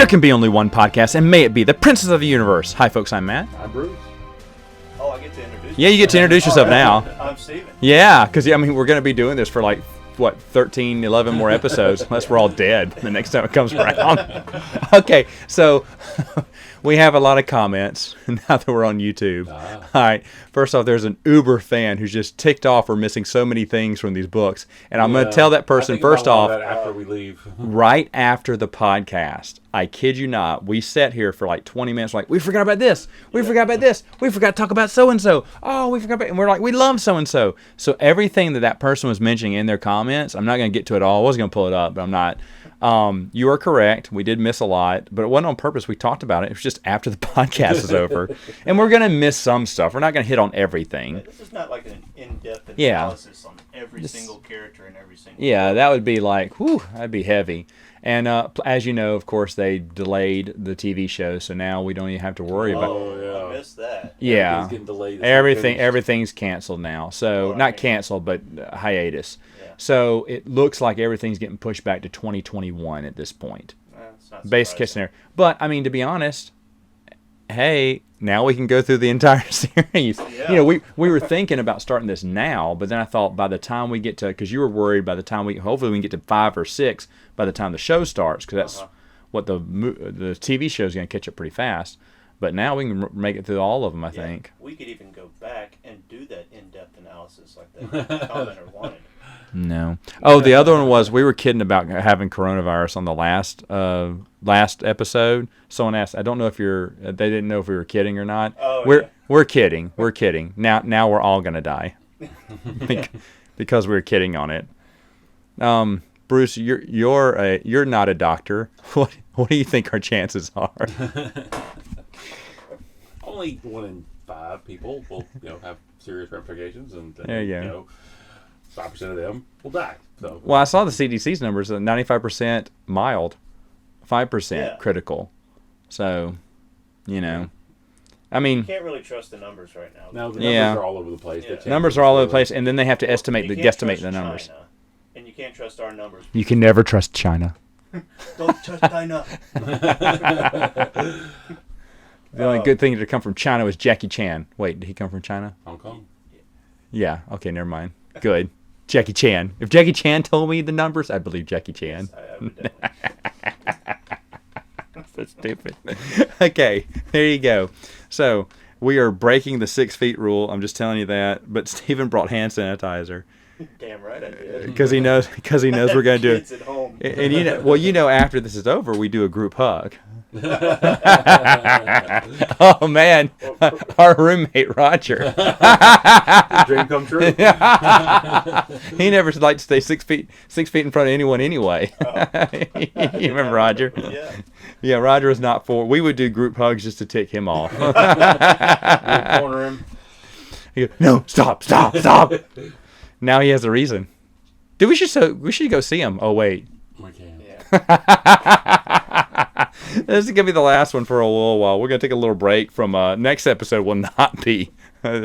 can be only one podcast, and may it be the Princess of the Universe. Hi, folks. I'm Matt. I'm Bruce. Oh, I get to introduce Yeah, you get to introduce yourself now. I'm Steven. Yeah, because we're going to be doing this for 13, 11 more episodes, unless we're all dead the next time it comes around. Okay, so we have a lot of comments now that we're on YouTube. All right, first off, there's an Uber fan who's just ticked off we're missing so many things from these books. And I'm going to tell that person, first off, that after we leave. right after the podcast, I kid you not, we sat here for 20 minutes we forgot about this, we forgot about this, we forgot to talk about so-and-so, we forgot about, and we're we love so-and-so. So everything that person was mentioning in their comments, I'm not going to get to it all. I was going to pull it up, but I'm not. You are correct. We did miss a lot, but it wasn't on purpose. We talked about it. It was just after the podcast is over. And we're going to miss some stuff. We're not going to hit on everything. This is not an in-depth analysis on every single character and every single book. That would be that'd be heavy. And as you know, of course, they delayed the TV show, so now we don't even have to worry about. I missed that. Yeah, getting delayed. Everything's canceled now. So not canceled, but hiatus. Yeah. So it looks like everything's getting pushed back to 2021 at this point. Base case scenario. But to be honest, hey, now we can go through the entire series. Yeah. We were thinking about starting this now, but then I thought by the time we get to, because you were worried by the time hopefully we can get to 5 or 6 by the time the show starts, because that's what the TV show is going to catch up pretty fast. But now we can make it through all of them, I think. We could even go back and do that in-depth analysis like that commenter wanted. No. Oh, the other one was we were kidding about having coronavirus on the last episode. Someone asked, I don't know if they didn't know if we were kidding or not. We're kidding. We're kidding. Now we're all gonna die because we were kidding on it. Bruce, you're not a doctor. What do you think our chances are? Only 1 in 5 people will have serious ramifications, and there you go. 5% of them will die. So. Well, I saw the CDC's numbers: 95% mild, 5% critical. So, you can't really trust the numbers right now. No, the numbers are all over the place. Yeah. Numbers are all over the place, and then they have to guesstimate the numbers. China, and you can't trust our numbers. You can never trust China. Don't trust China. The only good thing to come from China was Jackie Chan. Wait, did he come from China? Hong Kong. Yeah. Okay, never mind. Good. Jackie Chan. If Jackie Chan told me the numbers, I believe Jackie Chan. So stupid. Okay, there you go. So we are breaking the 6 feet rule. I'm just telling you that. But Steven brought hand sanitizer. Damn right I did. Because he knows we're going to do it. At home. And after this is over, we do a group hug. Oh man, our roommate Roger. Dream come true. He never liked to stay 6 feet in front of anyone anyway. You remember Roger? Yeah. Yeah, Roger was not for. We would do group hugs just to tick him off. Corner him. He goes, no, stop. Now he has a reason. We should go see him. Oh wait. We can. Yeah. This is gonna be the last one for a little while. We're gonna take a little break from. Next episode will not be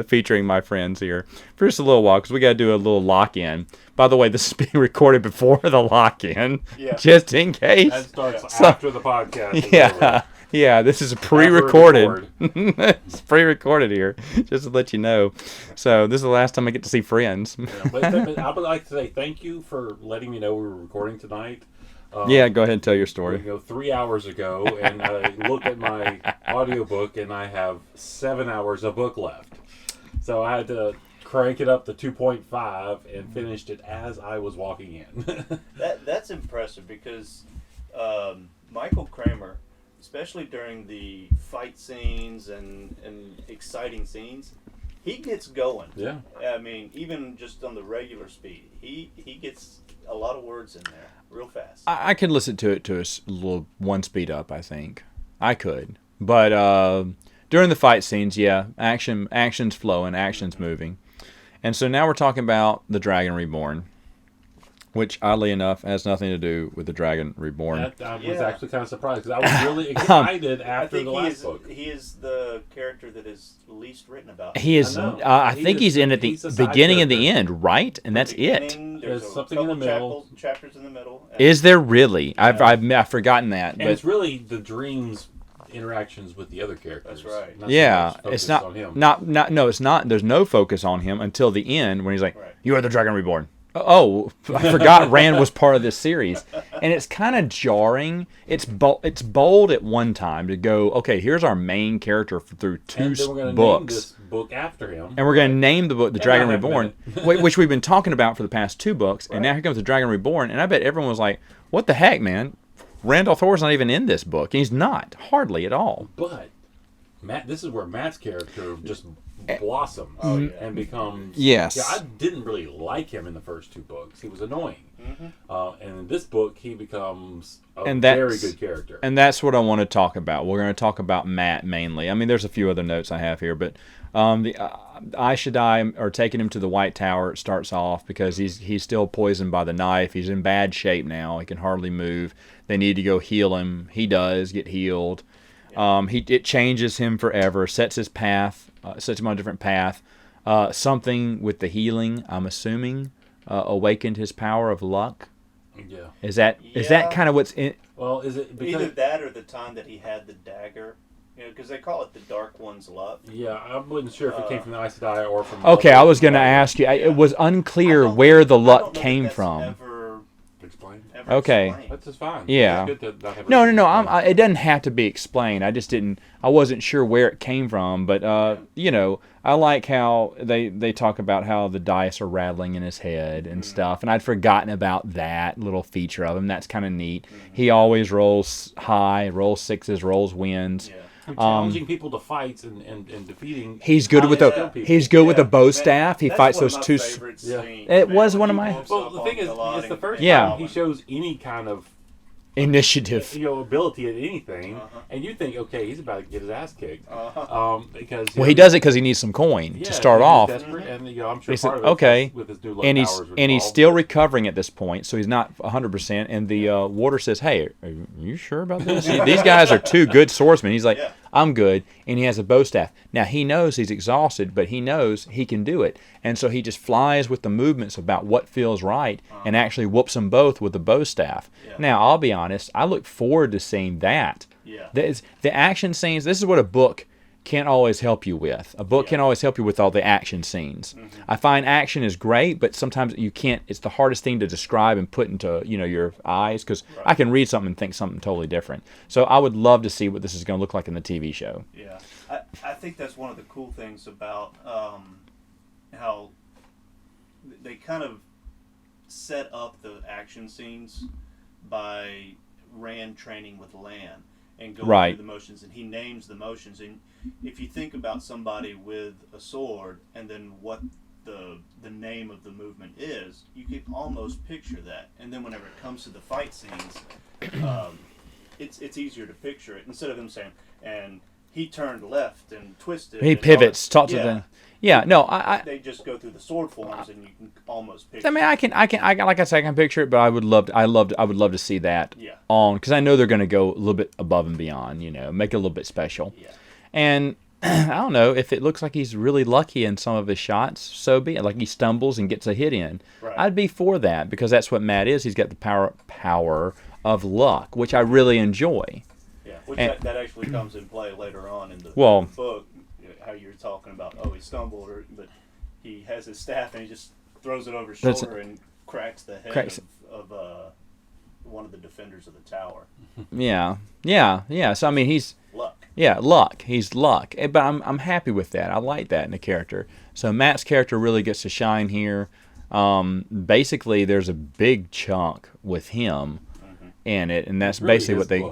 featuring my friends here for just a little while because we gotta do a little lock-in. By the way, this is being recorded before the lock-in, just in case. That starts after the podcast. Yeah. This is pre-recorded. It's pre-recorded here, just to let you know. So this is the last time I get to see friends. But I would like to say thank you for letting me know we were recording tonight. Go ahead and tell your story. 3 hours ago, and I looked at my audiobook, and I have 7 hours of book left. So I had to crank it up to 2.5 and finished it as I was walking in. That's impressive because Michael Kramer, especially during the fight scenes and exciting scenes, he gets going. Yeah. I mean, even just on the regular speed, he gets a lot of words in there real fast. I could listen to it to a little 1 speed up, I think. I could. But during the fight scenes, action's flowing, action's moving. And so now we're talking about The Dragon Reborn. which oddly enough has nothing to do with the Dragon Reborn. I was actually kind of surprised because I was really excited after the last book. He is the character that is least written about. He is. I think he's in at the beginning and the end, right? And that's it. There's something in the middle. Chapters in the middle. Is there really? I've forgotten that. And but it's really the dreams interactions with the other characters. That's right. Not yeah, so much it's focus not, on him. no, it's not. There's no focus on him until the end when he's like, "You are the Dragon Reborn." Oh, I forgot Rand was part of this series, and it's kind of jarring. It's bold at one time to go, okay, here's our main character through two and then we're gonna books. Name this book after him, and we're going to name the book The Dragon Reborn, which we've been talking about for the past 2 books, and now here comes The Dragon Reborn, and I bet everyone was like, what the heck, man? Randall Thor's not even in this book. He's not, hardly at all. But Matt, this is where Matt's character just blossoms and becomes. Yes. Yeah, I didn't really like him in the first 2 books. He was annoying, and in this book he becomes a very good character. And that's what I want to talk about. We're going to talk about Matt mainly. I mean, there's a few other notes I have here, but the Aes Sedai are taking him to the White Tower. It starts off because he's still poisoned by the knife. He's in bad shape now. He can hardly move. They need to go heal him. He does get healed. It changes him forever. Sets his path. Sets him on a different path. Something with the healing, I'm assuming, awakened his power of luck. Yeah. Is that kind of what's in? Well, is it because either that or the time that he had the dagger? You know, because they call it the Dark One's luck. Yeah, I wasn't sure if it came from the Aes Sedai or from. Okay, I was going to ask you. It was unclear where the luck came from. Explained. Okay. That's just fine. Yeah. It's good to not have No. explained. It doesn't have to be explained. I just didn't. I wasn't sure where it came from. But I like how they talk about how the dice are rattling in his head and stuff. And I'd forgotten about that little feature of him. That's kind of neat. He always rolls high, rolls 6s, rolls wins. Yeah. Challenging people to fights and defeating. He's good with the bow staff. He fights those 2. It was one of my. Well, the thing is, it's the first Yeah. time he shows any kind of initiative. Ability at anything, and you think, okay, he's about to get his ass kicked. Because Well, he does it because he needs some coin to start off. Desperate, and I'm sure He said, part of it okay, with his new and powers he's still recovering at this point, so he's not 100%. And the warder says, "Hey, are you sure about this? These guys are 2 good swordsmen." He's like, "I'm good," and he has a bow staff. Now he knows he's exhausted, but he knows he can do it, and so he just flies with the movements about what feels right, and actually whoops them both with the bow staff. Now I'll be honest, I look forward to seeing that. The action scenes. This is what a book can't always help you with. A book can't always help you with all the action scenes. I find action is great, but sometimes you can't. It's the hardest thing to describe and put into your eyes, because I can read something and think something totally different. So I would love to see what this is going to look like in the TV show. Yeah, I think that's one of the cool things about how they kind of set up the action scenes by Rand training with Lan and going through the motions, and he names the motions. And if you think about somebody with a sword and then what the name of the movement is, you can almost picture that. And then whenever it comes to the fight scenes, it's easier to picture it instead of them saying, and he turned left and twisted. He pivots, talk to them. Yeah, no, they just go through the sword forms, and you can almost picture. I mean, I can, like I said, I can picture it, but I would love to see that on, because I know they're going to go a little bit above and beyond, make it a little bit special. Yeah. And I don't know if it looks like he's really lucky in some of his shots, so be it. Like he stumbles and gets a hit in. Right. I'd be for that, because that's what Matt is. He's got the power of luck, which I really enjoy. Yeah, which that actually comes in play later on in the book. How you're talking about, he stumbled, but he has his staff and he just throws it over his shoulder and cracks the head of one of the defenders of the tower. Yeah. So I mean, he's luck. Yeah, luck. He's luck. But I'm happy with that. I like that in a character. So Matt's character really gets to shine here. Basically, there's a big chunk with him in it, and that's really basically what they.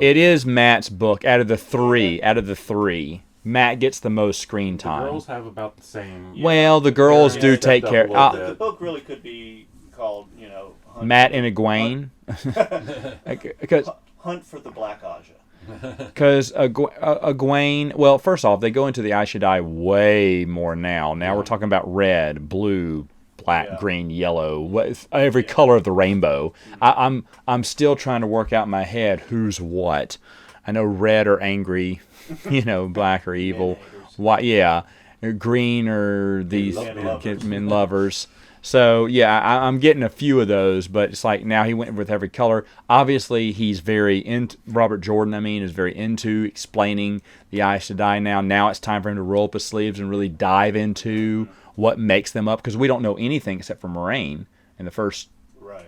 It is Matt's book out of the three. Matt gets the most screen time. The girls have about the same. Well, the girls do take care. The book really could be called, Matt and Egwene. Hunt for the Black Aja. Because Egwene, well, first off, they go into the Aes Sedai way more now. Now we're talking about red, blue, black, green, yellow, every color of the rainbow. I'm still trying to work out in my head who's what. I know red or angry, black or evil, white, green or these men lovers. So yeah, I'm getting a few of those, but it's like now he went with every color. Obviously, he's very into Robert Jordan. Is very into explaining the Aes Sedai now. Now it's time for him to roll up his sleeves and really dive into what makes them up, because we don't know anything except for Moraine in the first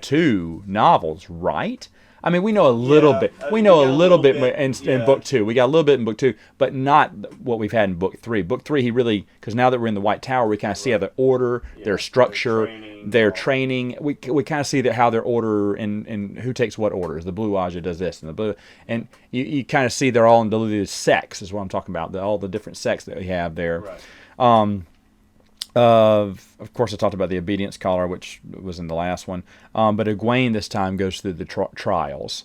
two novels, right? We know a little bit. We know a little bit in book 2. We got a little bit in book 2, but not what we've had in book 3. Book 3, he really, because now that we're in the White Tower, we kind of see how their order, their structure, their training. We kind of see how their order and who takes what orders. The Blue Aja does this, and the Blue, and you kind of see they're all in the sects is what I'm talking about. All the different sects that we have there. Right. Of course, I talked about the Obedience Collar, which was in the last one. But Egwene this time goes through the trials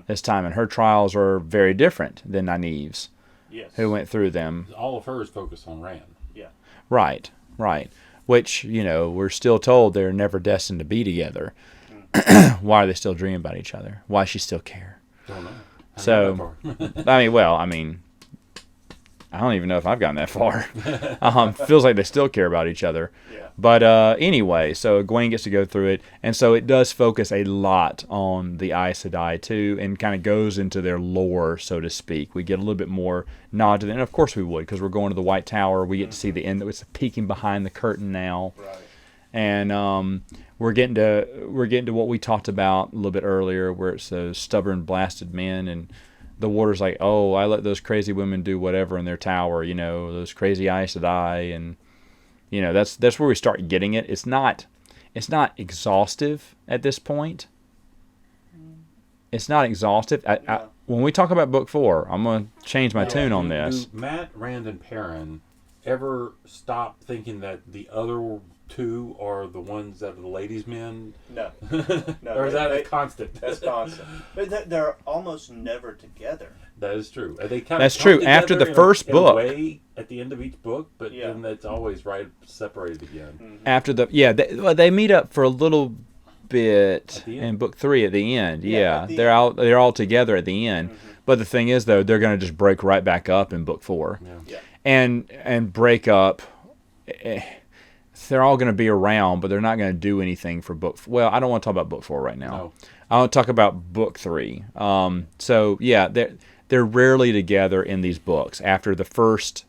this time, and her trials are very different than Nynaeve's, who went through them. All of hers focus on Rand. Yeah. Right. Which, we're still told they're never destined to be together. Why are they still dreaming about each other? Why does she still care? Don't know. So, I don't even know if I've gotten that far. Feels like they still care about each other. Yeah. But anyway, so Egwene gets to go through it. And so it does focus a lot on the Aes Sedai, too, and kind of goes into their lore, so to speak. We get a little bit more nod to them. And of course we would, because we're going to the White Tower. We get to see the end. It's peeking behind the curtain now. Right. And we're getting to what we talked about a little bit earlier, where it's those stubborn, blasted men, and the Warder's like, oh, I let those crazy women do whatever in their tower, those crazy Aes Sedai, and that's where we start getting it. It's not exhaustive at this point. It's not exhaustive. When we talk about book 4, I'm gonna change my tune on this. Do Matt, Rand, and Perrin ever stop thinking that the other two are the ones that are the ladies' men? No. Or is that a constant? That's constant. But they're almost never together. That is true. They kind That's true. After the first book, way at the end of each book, but then that's always separated again. Mm-hmm. After they meet up for a little bit in book 3 at the end. They're all together at the end. Mm-hmm. But the thing is, though, they're going to just break right back up in book 4, and break up. They're all going to be around, but they're not going to do anything for book. Well, I don't want to talk about book 4 right now. No. I want to talk about book 3. They're rarely together in these books. After the first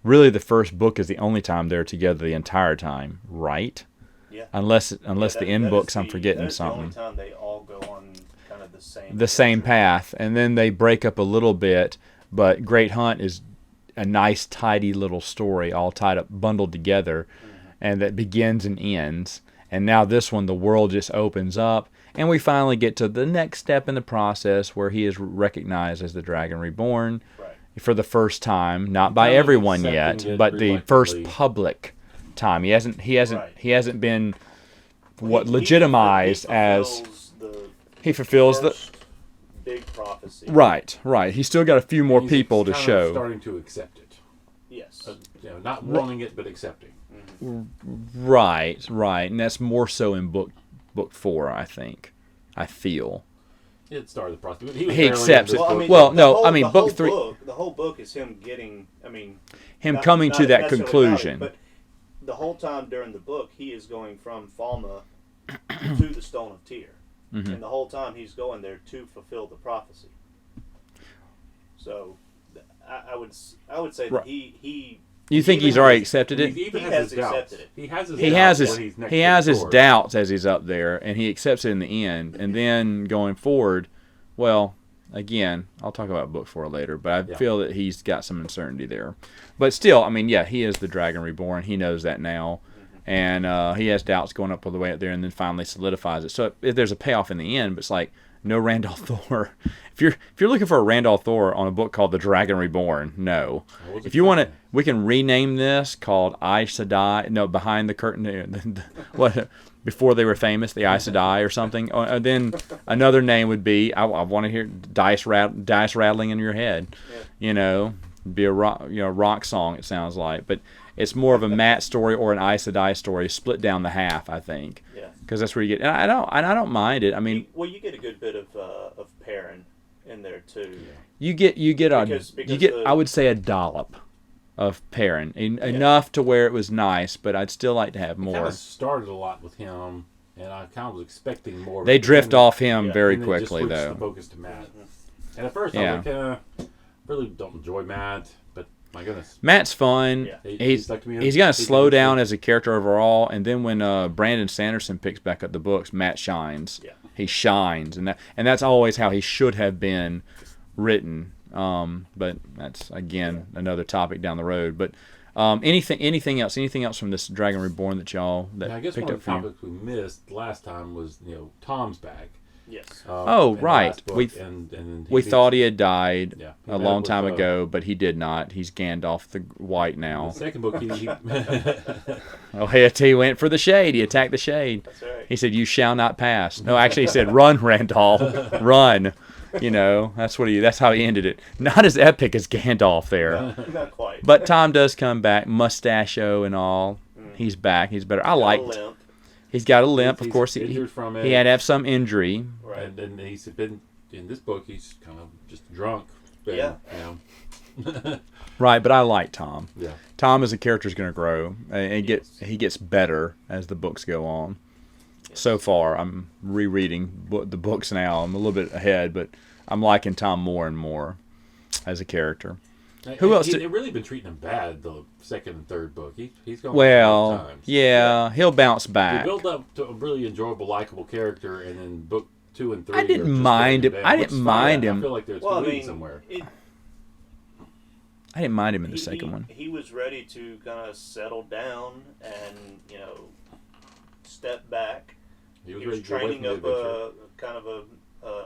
book is the only time they're together the entire time, right? Yeah. Unless the end books, I'm forgetting something. The only time they all go on kind of the same path, and then they break up a little bit. But Great Hunt is a nice, tidy little story, all tied up, bundled together. And that begins and ends. And now this one, the world just opens up, and we finally get to the next step in the process where he is recognized as the Dragon Reborn for the first time, not by everyone yet, but the first public time. He hasn't been legitimized as he fulfills the big prophecy. Right. He's still got a few more people to show. Starting to accept it. Yes. Not wanting it, but accepting. Right, and that's more so in book 4, I think. I feel. It started the process. He accepts it. Book 3. The whole book is him getting. Coming to that conclusion. But the whole time during the book, he is going from Falma to the Stone of Tyr, and the whole time he's going there to fulfill the prophecy. So, I would say that he. You think he's already accepted it? He has accepted it. He has his doubts as he's up there, and he accepts it in the end. And then going forward, well, again, I'll talk about book 4 later, but I feel that he's got some uncertainty there. But still, he is the Dragon Reborn. He knows that now, and he has doubts going up all the way up there, and then finally solidifies it. So if there's a payoff in the end, but it's like no Randall Thor. If you're looking for a Randall Thor on a book called The Dragon Reborn, no. If you want to, we can rename this called Aes Sedai. No, Behind the Curtain. What? Before they were famous, the Aes Sedai or something. Then another name would be, I want to hear dice rattling in your head. It'd be a rock song. It sounds like, but it's more of a Matt story or an Aes Sedai story, split down the half. I think. Yeah. Because that's where you get. And I don't mind it. I mean, you get a good bit of Perrin in there too. You get Because I would say a dollop of Perrin, enough to where it was nice, but I'd still like to have more. Kind of started a lot with him, and I kind of was expecting more. They drift off him very and quickly, just though. The focus to Matt. And at first, I was like, really don't enjoy Matt, but my goodness, Matt's fun. Yeah. He's going to slow down as a character overall, and then when Brandon Sanderson picks back up the books, Matt shines. Yeah. He shines, and that's always how he should have been written. But that's again another topic down the road. But anything else from this Dragon Reborn that y'all I guess picked one up of for the you? topics we missed last time was Tom's back. Yes. Oh, in the right. last book, We we thought he had died Yeah. a long time ago, but he did not. He's Gandalf the White now. The second book, he Oh, he went for the shade. He attacked the shade. That's right. He said, "You shall not pass." No, actually, he said, "Run, Randolph, run." That's how he ended it. Not as epic as Gandalf there, Not quite. but Tom does come back, mustachio and all. He's back. He's better. I liked. Limp. He's got a limp. Of he's course, injured from it. he had to have some injury. Right. And then he's been in this book. He's kind of just drunk. And, Yeah. Right, but I like Tom. Yeah. Tom as a character is going to grow and he gets better as the books go on. Yes. So far, I'm rereading the books now. I'm a little bit ahead, but I'm liking Tom more and more as a character. Who else? They've really been treating him bad the second and third book. He's gone Well, through times. yeah, he'll bounce They back. build up to a really enjoyable, likable character, and then book 2 and 3. I didn't mind him. I didn't mind him. I feel like they're leading somewhere. I didn't mind him in the second one. He was ready to kind of settle down and step back. He He ready was to go away training from up the adventure. kind of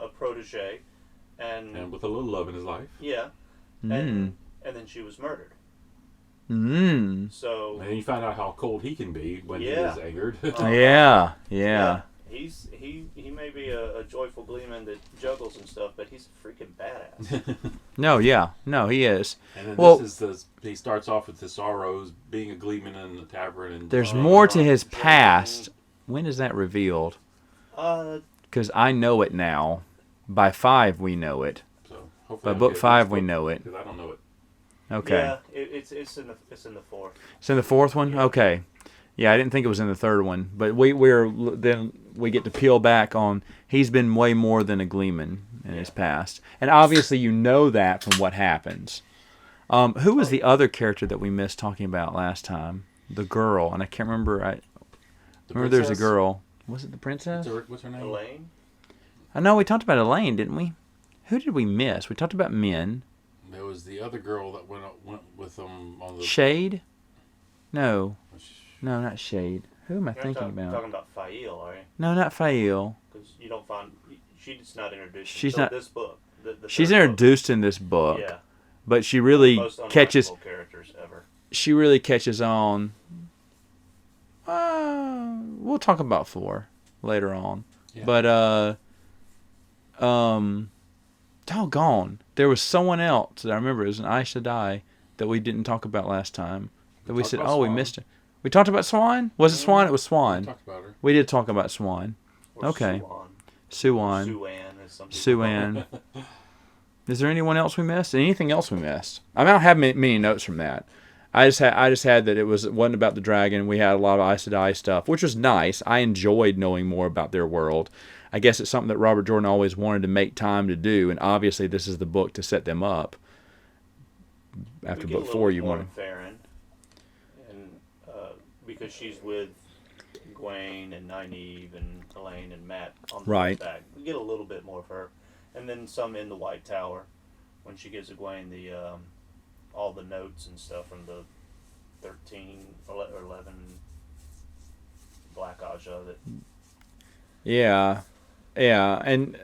a protege, And with a little love in his life. yeah, Mm. and then she was murdered. Mm. So And then you find out how cold he can be when he Yeah. is angered. Yeah. he may be a joyful gleeman that juggles and stuff, but he's a freaking badass. No, he is. And then Well- he starts off with his sorrows, being a gleeman in the tavern. And There's more to his past. When is that revealed? Because I know it now. By 5, we know it. So hopefully By I'll book get 5, this we book, know it. because I don't know it. Okay. Yeah, it's in the fourth. It's in the 4th one? Okay. Yeah, I didn't think it was in the 3rd one. But then we get to peel back on he's been way more than a gleeman in his past. And obviously you know that from what happens. Who was the other character that we missed talking about last time? The girl. And I can't remember. Remember there's a girl. Was it the princess? What's her name? Elaine. I know we talked about Elaine, didn't we? Who did we miss? We talked about Min. There was the other girl that went with them on the... Shade? No, not Shade. Who am I thinking about? Talking about Fael, are you? No, not Fael. Because you don't find she's not introduced. She's until not- this book. The She's third book. introduced in this book, Yeah. but she really Most catches. unlikable characters ever. She really catches on. We'll talk about 4 later on, Yeah. but doggone, there was someone else that I remember. It was an Aes Sedai that we didn't talk about last time. That we talked said, about we Swan. missed it. We talked about Swan. Was it Swan? It was We Swan. talked about her. We did talk about Swan. Or Okay. Suan. Suan. Suan, as some people Suan. Is there anyone else we missed? Anything else we missed? I don't have many notes from that. I just had that it wasn't about the dragon. We had a lot of Aes Sedai stuff, which was nice. I enjoyed knowing more about their world. I guess it's something that Robert Jordan always wanted to make time to do, and obviously this is the book to set them up. After We get book a 4, little you more want of Farron, and because she's with Gwaine and Nynaeve and Elaine and Matt on the Right. back, we get a little bit more of her, and then some in the White Tower when she gives Egwene the all the notes and stuff from the 13 or 11 Black Aja that. Yeah, and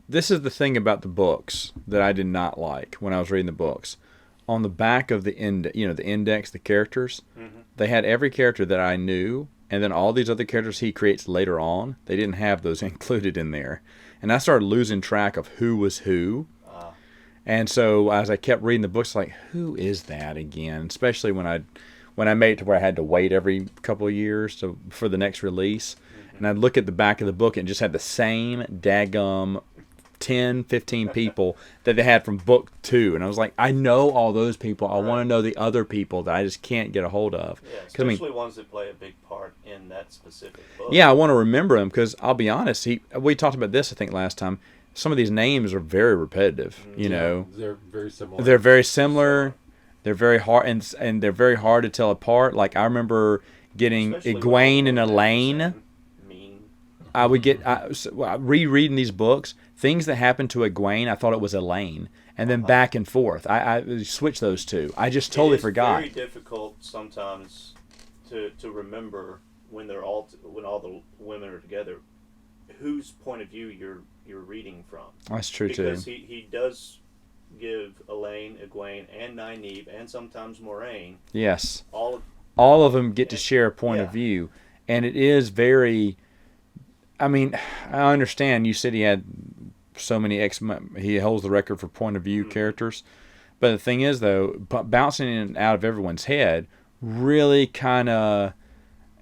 this is the thing about the books that I did not like when I was reading the books. On the back of the the index, the characters, they had every character that I knew, and then all these other characters he creates later on. They didn't have those included in there, and I started losing track of who was who. And so as I kept reading the books, like, who is that again? Especially when I made it to where I had to wait every couple of years for the next release. And I'd look at the back of the book and just had the same daggum 10, 15 people that they had from book 2. And I was like, I know all those people. I want to know the other people that I just can't get a hold of. Yeah, especially ones that play a big part in that specific book. Yeah, I want to remember them because I'll be honest. We talked about this, I think, last time. Some of these names are very repetitive, you know. They're very similar. They're very similar. They're very hard, and they're very hard to tell apart. Like, I remember getting Egwene and Elaine. I would get rereading these books. Things that happened to Egwene, I thought it was Elaine, and then back and forth. I switched those two. I just totally forgot. It's very difficult sometimes to remember when all the women are together, whose point of view you're reading from. That's true because too. He does give Elaine, Egwene, and Nynaeve, and sometimes Moraine. Yes. All of them get to share a point of view, and it is very. I mean, I understand you said he had so many he holds the record for point of view characters, but the thing is though, bouncing in and out of everyone's head really kind of.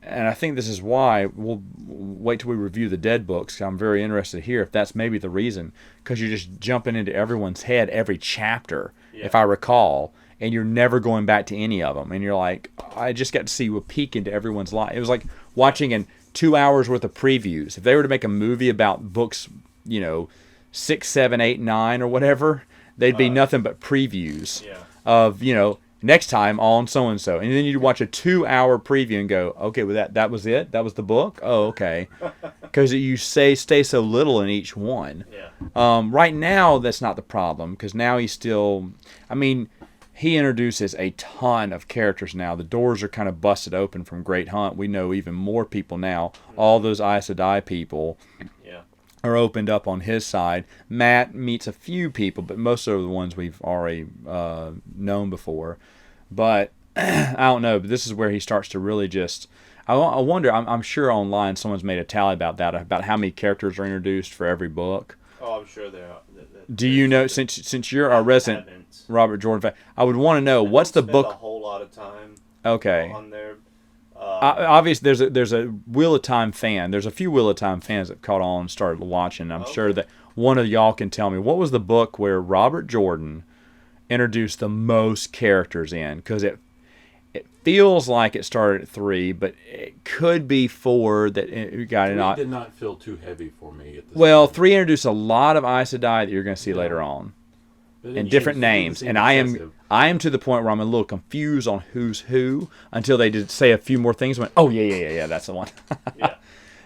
And I think this is why we'll wait till we review the Dead books. I'm very interested to hear if that's maybe the reason, because you're just jumping into everyone's head every chapter, if I recall, and you're never going back to any of them. And you're like, I just got to see a peek into everyone's life. It was like watching 2 hours worth of previews. If they were to make a movie about books, 6, 7, 8, 9, or whatever, they'd be nothing but previews of next time on so and so, and then you'd watch a 2-hour preview and go, okay, well that was it. That was the book. Oh, okay, because you stay so little in each one. Right now, that's not the problem because now he's still. I mean, he introduces a ton of characters now. The doors are kind of busted open from Great Hunt. We know even more people now. All those Aes Sedai people. Are opened up on his side. Matt meets a few people, but most of the ones we've already known before. But I don't know. But this is where he starts to really just. I wonder. I'm sure online someone's made a tally about that, about how many characters are introduced for every book. Oh, I'm sure there are. Do you know? Since you're our resident Robert Jordan fan, I would want to know what's the book. A whole lot of time. Okay. On there. Obviously, there's a Wheel of Time fan. There's a few Wheel of Time fans that caught on and started watching. I'm sure that one of y'all can tell me what was the book where Robert Jordan introduced the most characters in, because it feels like it started at 3, but it could be 4 that it got it. Did not feel too heavy for me. At this point. Time. 3 introduced a lot of Aes Sedai that you're going to see later on. And different names, and I am to the point where I'm a little confused on who's who until they did say a few more things. Went, oh yeah, that's the one.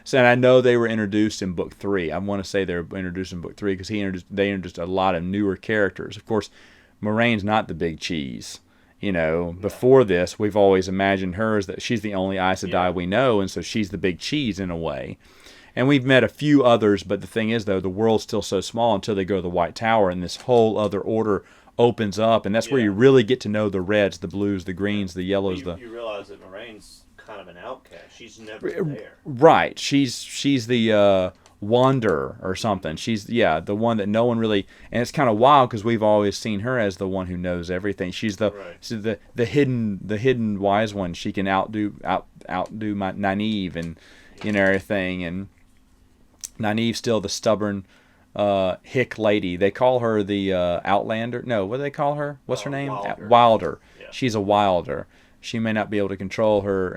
So and I know they were introduced in book 3. I want to say they were introduced in book 3 because they introduced a lot of newer characters. Of course, Moraine's not the big cheese. Before this, we've always imagined her as that she's the only Aes Sedai we know, and so she's the big cheese in a way. And we've met a few others, but the thing is, though, the world's still so small until they go to the White Tower, and this whole other order opens up, and that's where you really get to know the reds, the blues, the greens, the yellows. You realize that Moraine's kind of an outcast. She's never there. Right. She's the wanderer or something. She's the one that no one really. And it's kind of wild because we've always seen her as the one who knows everything. She's the hidden wise one. She can outdo my Nynaeve and everything and. Nynaeve's still the stubborn hick lady. They call her the Outlander. No, what do they call her? What's her name? Wilder. Yeah. She's a Wilder. She may not be able to control her,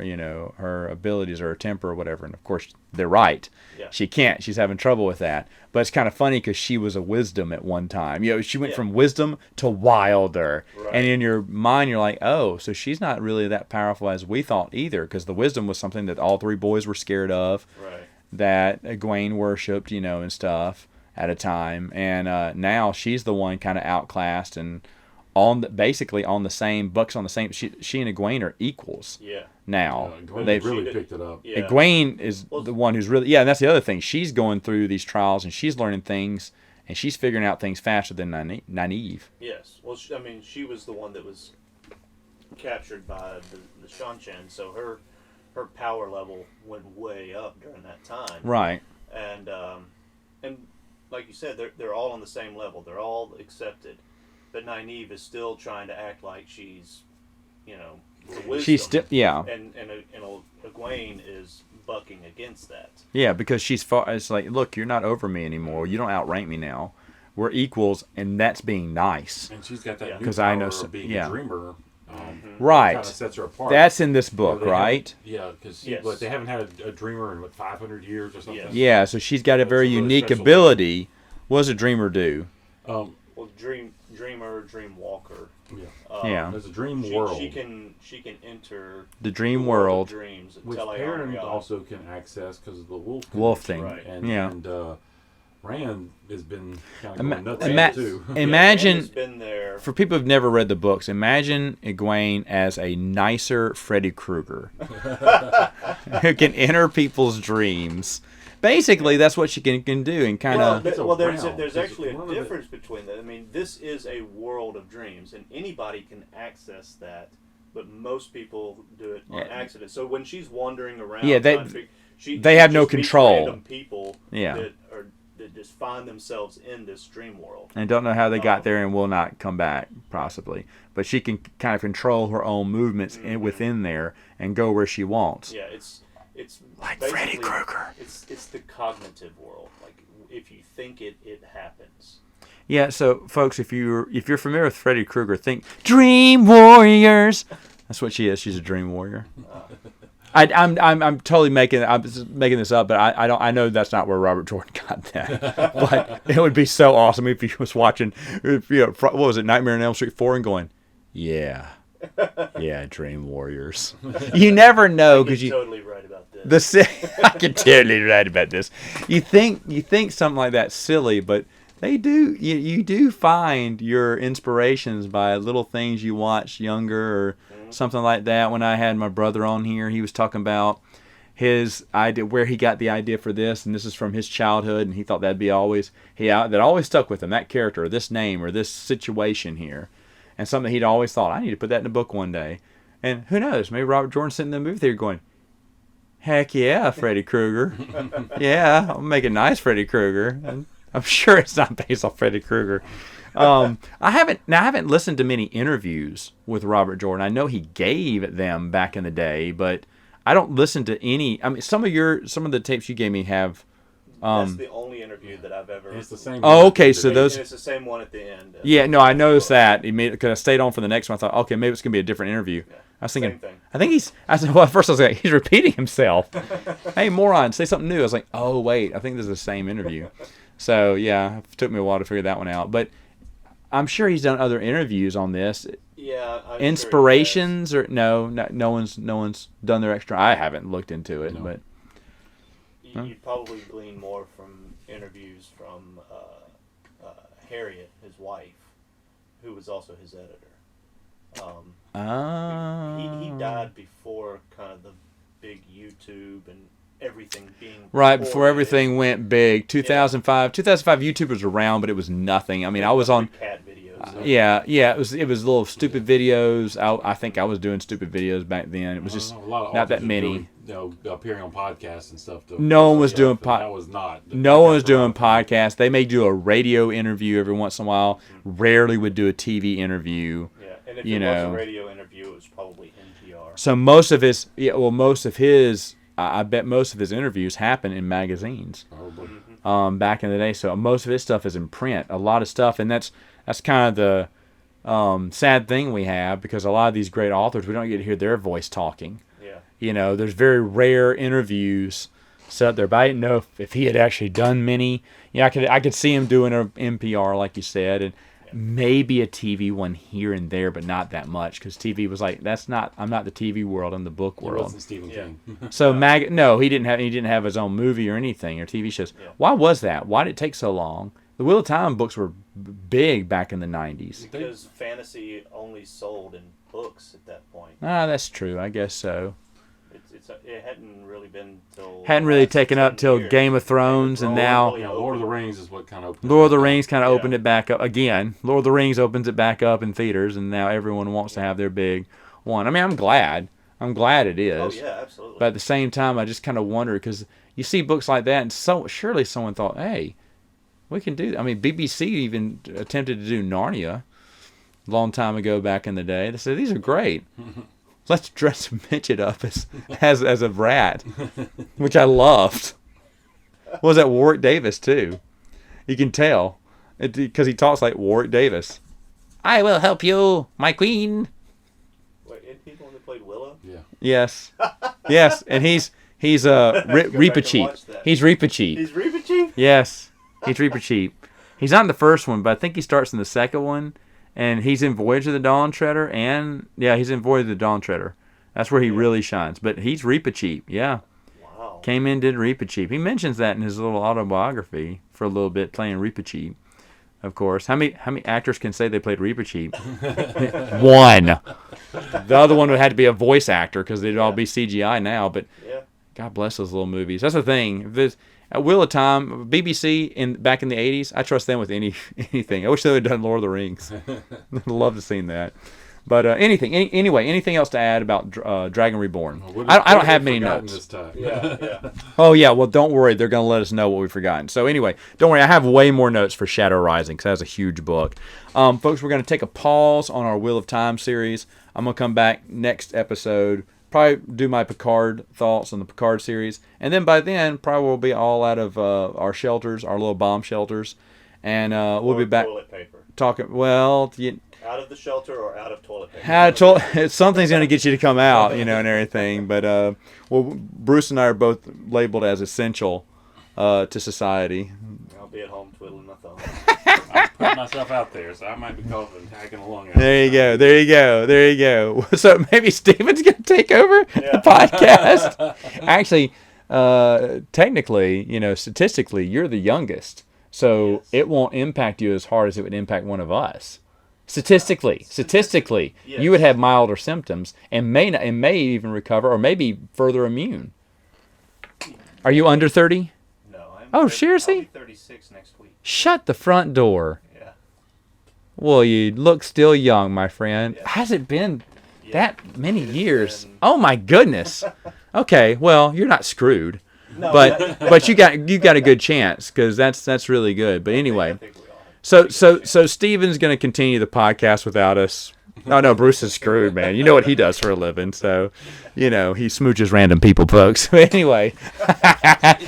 her abilities or her temper or whatever. And of course, they're right. Yeah. She can't. She's having trouble with that. But it's kind of funny because she was a wisdom at one time. She went from wisdom to Wilder. Right. And in your mind, you're like, oh, so she's not really that powerful as we thought either, because the wisdom was something that all 3 boys were scared of. Right. That Egwene worshipped, and stuff at a time, and now she's the one kind of outclassed and basically on the same books on the same. She and Egwene are equals. Yeah. Now they've really picked it up. Yeah. Egwene is the one who's really and that's the other thing. She's going through these trials and she's learning things and she's figuring out things faster than Nynaeve. Yes. Well, she was the one that was captured by the Shanshan, so her power level went way up during that time. Right. And like you said, they're all on the same level. They're all accepted. but Nynaeve is still trying to act like she's, you know, the wisdom. She's still, yeah. And Egwene is bucking against that. Yeah, because it's like, look, you're not over me anymore. You don't outrank me now. We're equals, and that's being nice. And she's got that new Because power I know, of being yeah. a dreamer. Right. Kind of sets her apart. That's in this book, right? Yeah, because Yes. they haven't had a dreamer in, 500 years or something? Yes. Yeah, so she's got a That's very a really unique special ability. What does a dreamer do? Well, dreamer, dream walker. Yeah. There's a dream world. She can enter The dream of world. dreams. And Which tell Perrin Ariana. also can access because of the wolf thing. Right. And, Yeah. And Rand has been kind of Ima- going nuts ima- too. Imagine, Rand has been there. for people who've never read the books, imagine Egwene as a nicer Freddy Krueger who can enter people's dreams. Basically, that's what she can do, and kind of. There's actually a difference between that. I mean, this is a world of dreams, and anybody can access that, but most people do it on accident. So when she's wandering around, they have no control. Random people that just find themselves in this dream world and don't know how they got there and will not come back, possibly. But she can kind of control her own movements within there and go where she wants. Yeah, it's like Freddy Krueger. It's the cognitive world. Like if you think it happens. Yeah, so folks, if you're familiar with Freddy Krueger, think Dream Warriors. That's what she is. She's a dream warrior. I'm totally making this up, but I know that's not where Robert Jordan got that. But it would be so awesome if he was watching, what was it, Nightmare on Elm Street 4, and going, yeah, Dream Warriors. You never know because you totally right about this. I can totally right about this. You think something like that's silly, but they do. You do find your inspirations by little things you watched younger or something like that. When I had my brother on here, he was talking about his idea, where he got the idea for this, and this is from his childhood, and he thought that always stuck with him, that character, or this name, or this situation here, and something he'd always thought, I need to put that in a book one day. And who knows, maybe Robert Jordan sitting in the movie theater going, heck yeah, Freddy Krueger. Yeah, I'll make a nice Freddy Krueger. And I'm sure it's not based off Freddy Krueger. I haven't listened to many interviews with Robert Jordan. I know he gave them back in the day, but I don't listen to any. I mean, some of the tapes you gave me have. That's the only interview that I've ever. It's the same. Oh, okay. So those. And it's the same one at the end. Yeah, no, I noticed that. Because I stayed on for the next one. I thought, okay, maybe it's gonna be a different interview. Yeah, I was thinking. same thing. I think I said, well, at first I was like, he's repeating himself. Hey, moron, say something new. I was like, oh wait, I think this is the same interview. So yeah, it took me a while to figure that one out, but I'm sure he's done other interviews on this. Yeah. Inspirations or no one's done their extra. I haven't looked into it, but you'd probably glean more from interviews from Harriet, his wife, who was also his editor. He died before kind of the big YouTube and everything being right before everything went big. 2005 YouTube was around, but it was nothing. I mean, I was on cat videos. It was little stupid videos. I think I was doing stupid videos back then. It was just not that many. Appearing on podcasts and stuff. No one was doing that was not. No one was doing podcasts. They may do a radio interview every once in a while. Rarely would do a TV interview. Yeah, and if it was a radio interview, it was probably NPR. So I bet most of his interviews happen in magazines. Back in the day. So most of his stuff is in print. A lot of stuff, and that's kind of the sad thing we have, because a lot of these great authors, we don't get to hear their voice talking. Yeah. There's very rare interviews set up there, but I didn't know if he had actually done many. I could see him doing an NPR, like you said, and maybe a TV one here and there, but not that much, because TV was like, I'm not the TV world, I'm the book world. He wasn't Stephen King. So no, he didn't have his own movie or anything, or TV shows. Yeah. Why was that? Why did it take so long? The Wheel of Time books were big back in the 90s. Because fantasy only sold in books at that point. That's true. I guess so. It hadn't really been till. Hadn't really taken up till Game of Thrones, and now. Lord of the Rings is what kind of. Lord of the Rings kind of opened it back up again. Lord of the Rings opens it back up in theaters, and now everyone wants to have their big one. I mean, I'm glad it is. Oh yeah, absolutely. But at the same time, I just kind of wonder, because you see books like that, and surely someone thought, hey, we can do that. I mean, BBC even attempted to do Narnia. a long time ago back in the day. They said, these are great. Let's dress Midget up as a rat, which I loved. Was that Warwick Davis, too? You can tell, because he talks like Warwick Davis. I will help you, my queen. Wait, isn't he the one that played Willow? Yeah. Yes. Yes, and he's Reepicheep. He's Reepicheep. He's Reepicheep? Yes, he's Reepicheep. He's not in the first one, but I think he starts in the second one, and he's in Voyage of the Dawn Treader, and he's in Voyage of the Dawn Treader. That's where he really shines. But he's Reepicheep, yeah. Wow. Came in, did Reepicheep. He mentions that in his little autobiography for a little bit, playing Reepicheep. Of course. How many actors can say they played Reepicheep? One. The other one would have to be a voice actor because they'd all be CGI now. But God bless those little movies. That's the thing. There's a Wheel of Time, BBC back in the 80s. I trust them with anything. I wish they would have done Lord of the Rings. I'd love to have seen that. But anything else to add about Dragon Reborn? I don't have many notes. This time. Yeah. Oh, yeah. Well, don't worry. They're going to let us know what we've forgotten. So anyway, don't worry. I have way more notes for Shadow Rising because that's a huge book. Folks, we're going to take a pause on our Wheel of Time series. I'm going to come back next episode, probably do my Picard thoughts on the Picard series. And then by then, probably we'll be all out of our shelters, our little bomb shelters. And we'll be back toilet paper. Talking, out of the shelter or out of toilet paper? Something's going to get you to come out, and everything. But Bruce and I are both labeled as essential to society. I'll be at home twiddling my thumbs. I put myself out there, so I might be called and tagging along. There you go. So maybe Steven's going to take over the podcast. Actually, technically, statistically, you're the youngest. So it won't impact you as hard as it would impact one of us. Statistically, yes. You would have milder symptoms and may even recover or maybe further immune. Are you under 30? No. Seriously? I'll be 36 next week. Shut the front door. Yeah. Well, you look still young, my friend. Yeah. Has it been that many years? Oh my goodness. Okay, well, you're not screwed. No, but you got a good chance because that's really good. But anyway. I think we all have. So Steven's going to continue the podcast without us. Oh, no, Bruce is screwed, man. You know what he does for a living. So, he smooches random people, folks. But anyway,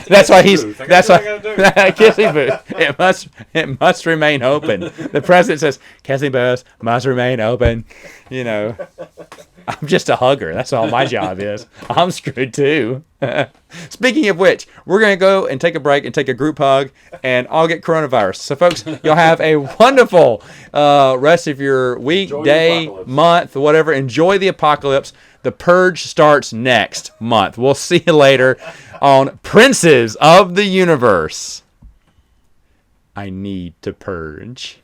that's why kissing booth. It must remain open. The president says, kissing booth must remain open. I'm just a hugger. That's all my job is. I'm screwed too. Speaking of which, we're going to go and take a break and take a group hug, and I'll get coronavirus. So, folks, you'll have a wonderful rest of your week, day, month, whatever. Enjoy the apocalypse. The Purge starts next month. We'll see you later on Princes of the Universe. I need to purge.